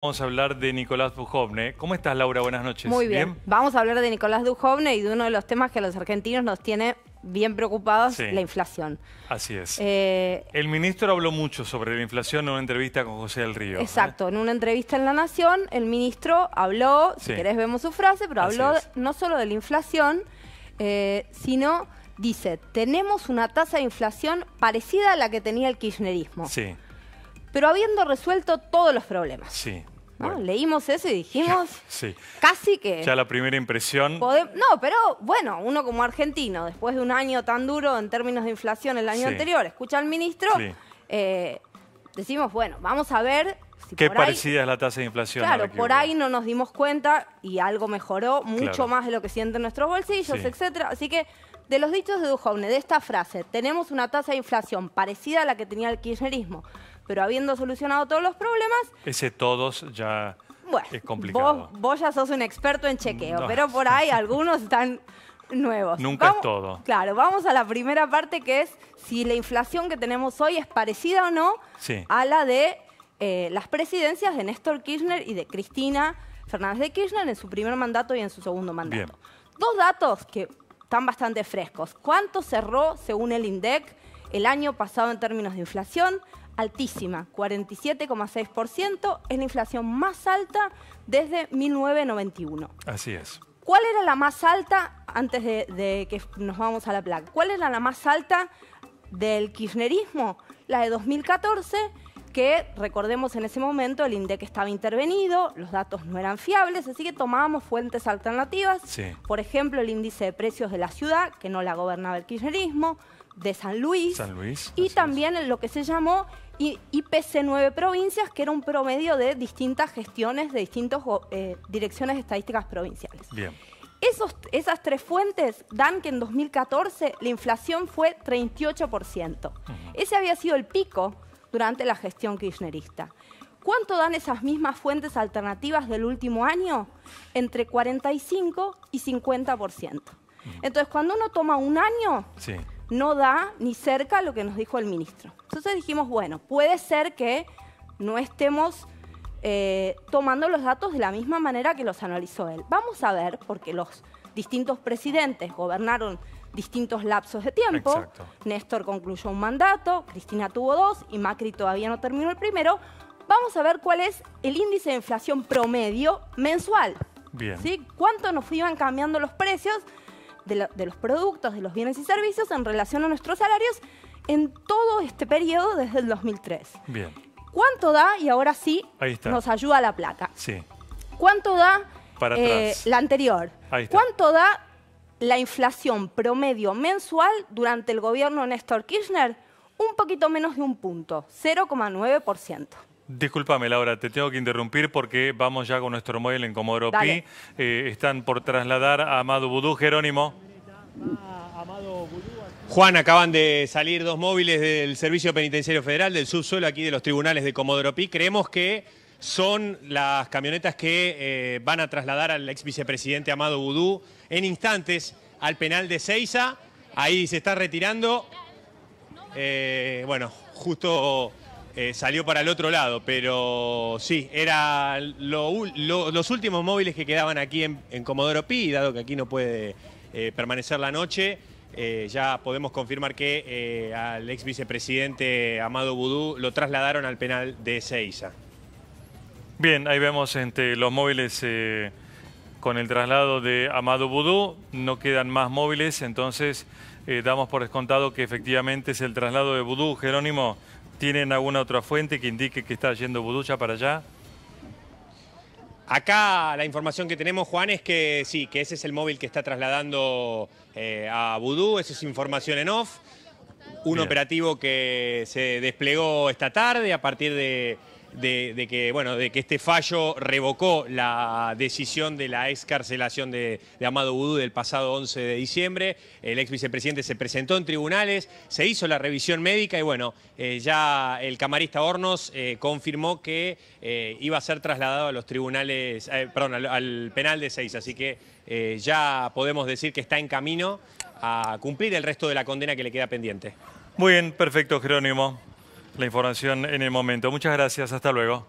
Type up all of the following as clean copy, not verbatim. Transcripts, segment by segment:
Vamos a hablar de Nicolás Dujovne. ¿Cómo estás, Laura? Buenas noches. Muy bien. Vamos a hablar de Nicolás Dujovne y de uno de los temas que a los argentinos nos tiene bien preocupados, Sí. la inflación. Así es. El ministro habló mucho sobre la inflación en una entrevista con José del Río. Exacto. En una entrevista en La Nación, el ministro habló, Sí. si querés vemos su frase, pero Así habló es. no solo de la inflación, sino, dice, tenemos una tasa de inflación parecida a la que tenía el kirchnerismo, Sí, pero habiendo resuelto todos los problemas. sí. ¿No? Bueno. Leímos eso y dijimos Sí. casi que... Ya la primera impresión. No, pero bueno, uno como argentino, después de un año tan duro en términos de inflación el año Sí. anterior, escucha al ministro, Sí. decimos, bueno, vamos a ver si Qué por ahí... parecida es la tasa de inflación. Claro, ahora que por hubo. ahí no nos dimos cuenta y algo mejoró mucho Claro. más de lo que sienten nuestros bolsillos, Sí. etcétera. Así que, de los dichos de Dujovne, de esta frase, tenemos una tasa de inflación parecida a la que tenía el kirchnerismo, pero habiendo solucionado todos los problemas, Ese todos ya bueno, es complicado. vos ya sos un experto en chequeo, No. pero por ahí algunos están nuevos. Nunca es todo. Claro, vamos a la primera parte, que es si la inflación que tenemos hoy es parecida o no Sí. a la de las presidencias de Néstor Kirchner y de Cristina Fernández de Kirchner en su primer mandato y en su segundo mandato. Bien. Dos datos que están bastante frescos. ¿Cuánto cerró, según el INDEC, el año pasado en términos de inflación? Altísima, 47,6%, es la inflación más alta desde 1991. Así es. ¿Cuál era la más alta, antes de que nos vamos a la placa? ¿Cuál era la más alta del kirchnerismo? La de 2014, que recordemos en ese momento el INDEC estaba intervenido, los datos no eran fiables, así que tomábamos fuentes alternativas. Sí. Por ejemplo, el índice de precios de la ciudad, que no la gobernaba el kirchnerismo, de San Luis. San Luis, Y así también lo que se llamó IPC 9 provincias, que era un promedio de distintas gestiones de distintas direcciones estadísticas provinciales. Bien. Esas tres fuentes dan que en 2014 la inflación fue 38%. Ese había sido el pico durante la gestión kirchnerista. ¿Cuánto dan esas mismas fuentes alternativas del último año? Entre 45 y 50%. Entonces, cuando uno toma un año, Sí. no da ni cerca lo que nos dijo el ministro. Entonces dijimos, bueno, puede ser que no estemos tomando los datos de la misma manera que los analizó él. Vamos a ver, porque los distintos presidentes gobernaron distintos lapsos de tiempo. Exacto. Néstor concluyó un mandato, Cristina tuvo dos y Macri todavía no terminó el primero. Vamos a ver cuál es el índice de inflación promedio mensual. Bien. ¿Sí? ¿Cuánto nos iban cambiando los precios de los productos, de los bienes y servicios en relación a nuestros salarios en todo este periodo desde el 2003? Bien. ¿Cuánto da? Y ahora sí Ahí está. nos ayuda la placa. Sí. ¿Cuánto da Para atrás. la anterior? Ahí está. ¿Cuánto da la inflación promedio mensual durante el gobierno de Néstor Kirchner? Un poquito menos de un punto, 0,9%. Discúlpame, Laura, te tengo que interrumpir porque vamos ya con nuestro móvil en Comodoro Dale. Pi. Están por trasladar a Amado Vudú. Jerónimo. Juan, acaban de salir dos móviles del Servicio Penitenciario Federal, del subsuelo aquí de los tribunales de Comodoro Pi. Creemos que son las camionetas que van a trasladar al ex vicepresidente Amado Vudú en instantes al penal de Seiza. Ahí se está retirando. Bueno, justo salió para el otro lado, pero sí, eran los últimos móviles que quedaban aquí en Comodoro Pi, y dado que aquí no puede permanecer la noche, ya podemos confirmar que al ex vicepresidente Amado Vudú lo trasladaron al penal de Seiza. Bien, ahí vemos los móviles con el traslado de Amado Vudú. No quedan más móviles, entonces damos por descontado que efectivamente es el traslado de Vudú. Jerónimo, ¿tienen alguna otra fuente que indique que está yendo Vudú ya para allá? Acá la información que tenemos, Juan, es que sí, que ese es el móvil que está trasladando a Vudú. Esa es información en off. Un Bien. operativo que se desplegó esta tarde a partir de que este fallo revocó la decisión de la excarcelación de Amado Vudú del pasado 11 de diciembre. El ex vicepresidente se presentó en tribunales, se hizo la revisión médica y bueno, ya el camarista Hornos confirmó que iba a ser trasladado a los tribunales, al penal de Seiza. Así que ya podemos decir que está en camino a cumplir el resto de la condena que le queda pendiente. Muy bien, perfecto, Jerónimo. La información en el momento. Muchas gracias, hasta luego.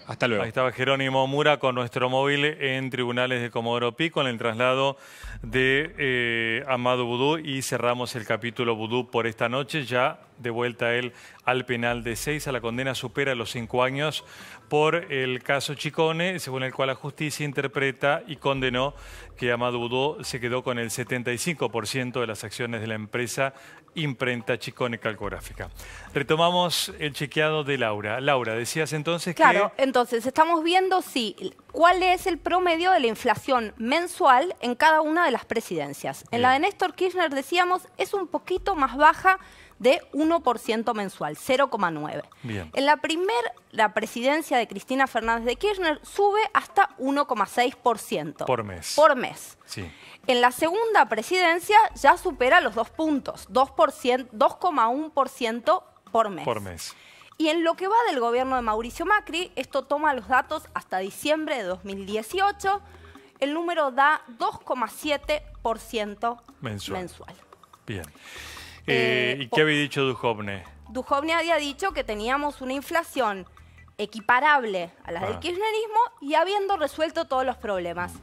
Hasta luego. Ahí estaba Jerónimo Mura con nuestro móvil en tribunales de Comodoro Pi con el traslado de Amadou Boudou, y cerramos el capítulo Boudou por esta noche. Ya de vuelta él al penal de 6, a la condena supera los 5 años por el caso Chicone, según el cual la justicia interpreta y condenó que Amadou Boudou se quedó con el 75% de las acciones de la empresa Imprenta Chicone Calcográfica. Retomamos el chequeado de Laura. Laura, decías entonces que... Claro, entonces estamos viendo cuál es el promedio de la inflación mensual en cada una de las presidencias. En la de Néstor Kirchner, decíamos, es un poquito más baja de 1% mensual, 0,9. En la presidencia de Cristina Fernández de Kirchner sube hasta 1,6%. Por mes. Por mes. Sí. En la segunda presidencia ya supera los 2 puntos, 2,1% por mes. Por mes. Y en lo que va del gobierno de Mauricio Macri, esto toma los datos hasta diciembre de 2018, el número da 2,7% mensual. Bien. ¿Y qué había dicho Duhovne? Duhovne había dicho que teníamos una inflación equiparable a la del kirchnerismo y habiendo resuelto todos los problemas.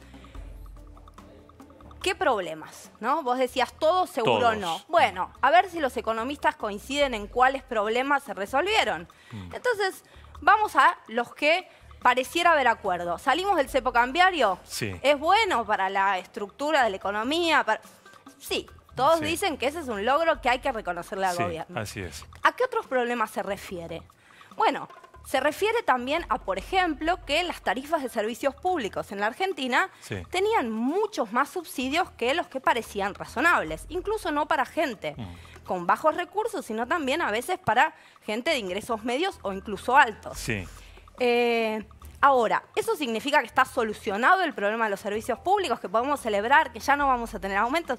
¿Qué problemas? ¿No? Vos decías todos, seguro todos. No. Bueno, a ver si los economistas coinciden en cuáles problemas se resolvieron. Entonces, vamos a los que pareciera haber acuerdo. ¿Salimos del cepo cambiario? Sí. ¿Es bueno para la estructura de la economía? Sí. Todos dicen que ese es un logro que hay que reconocerle al gobierno. Así es. ¿A qué otros problemas se refiere? Bueno, se refiere también a, por ejemplo, que las tarifas de servicios públicos en la Argentina tenían muchos más subsidios que los que parecían razonables, incluso no para gente con bajos recursos, sino también a veces para gente de ingresos medios o incluso altos. Sí. Ahora, ¿eso significa que está solucionado el problema de los servicios públicos, que podemos celebrar, que ya no vamos a tener aumentos?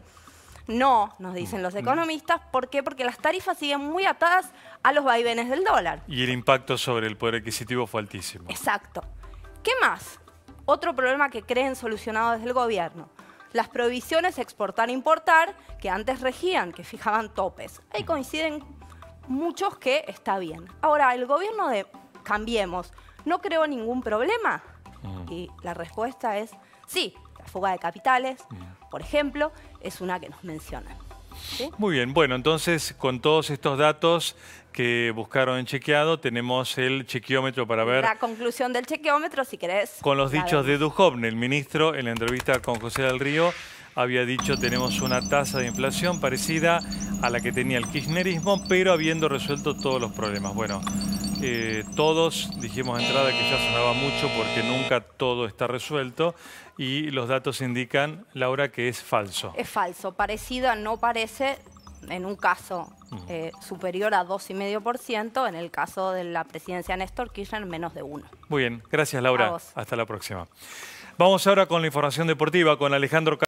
No, nos dicen los economistas. ¿Por qué? Porque las tarifas siguen muy atadas a los vaivenes del dólar. Y el impacto sobre el poder adquisitivo fue altísimo. Exacto. ¿Qué más? Otro problema que creen solucionado desde el gobierno. Las prohibiciones exportar-importar que antes regían, que fijaban topes. Ahí coinciden muchos que está bien. Ahora, el gobierno de Cambiemos no creó ningún problema. Y la respuesta es sí. La fuga de capitales, por ejemplo, es una que nos mencionan. ¿Sí? Muy bien, bueno, entonces con todos estos datos que buscaron en chequeado, tenemos el chequeómetro para ver... La conclusión del chequeómetro, si querés. Con los dichos de Duhovne, el ministro, en la entrevista con José del Río, había dicho tenemos una tasa de inflación parecida a la que tenía el kirchnerismo, pero habiendo resuelto todos los problemas. Bueno, todos dijimos de entrada que ya sonaba mucho porque nunca todo está resuelto y los datos indican, Laura, que es falso. Es falso. Parecida no parece, en un caso superior a 2,5%, en el caso de la presidencia de Néstor Kirchner, menos de 1. Muy bien, gracias Laura. Hasta la próxima. Vamos ahora con la información deportiva con Alejandro